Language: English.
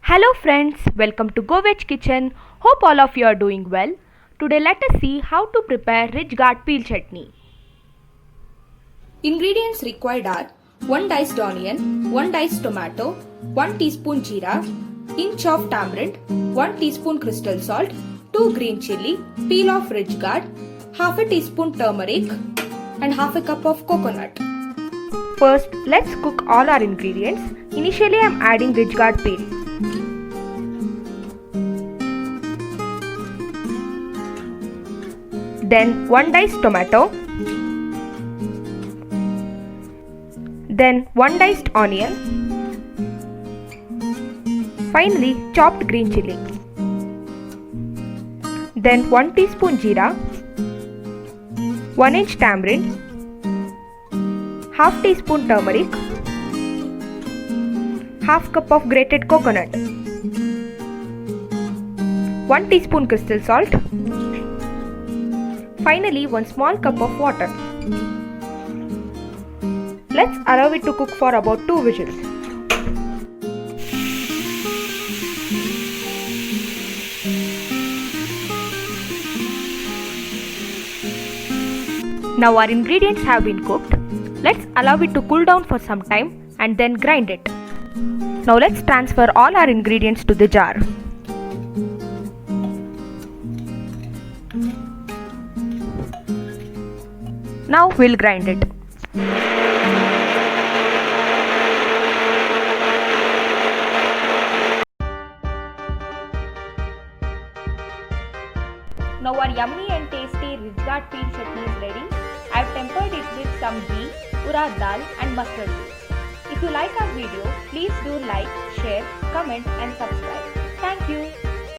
Hello friends, welcome to Gourd Kitchen. Hope all of you are doing well. Today let us see how to prepare rich gourd peel chutney. Ingredients required are 1 diced onion, 1 diced tomato, 1 teaspoon jeera, inch of tamarind, 1 teaspoon crystal salt, 2 green chilli, peel of rich gourd, half a teaspoon turmeric and half a cup of coconut. First, let's cook all our ingredients. Initially I am adding rich gourd peel. Then 1 diced tomato. Then 1 diced onion. Finally chopped green chilli. Then 1 teaspoon jeera, 1 inch tamarind, half teaspoon turmeric, half cup of grated coconut, 1 teaspoon crystal salt, finally 1 small cup of water. Let's allow it to cook for about 2 whistles. Now our ingredients have been cooked. Let's allow it to cool down for some time and then grind it. Now let's transfer all our ingredients to the jar. Now we'll grind it. Now our yummy and tasty rich gourd peel chutney is ready. I have tempered it with some ghee, urad dal and mustard seeds. If you like our video, please do like, share, comment and subscribe.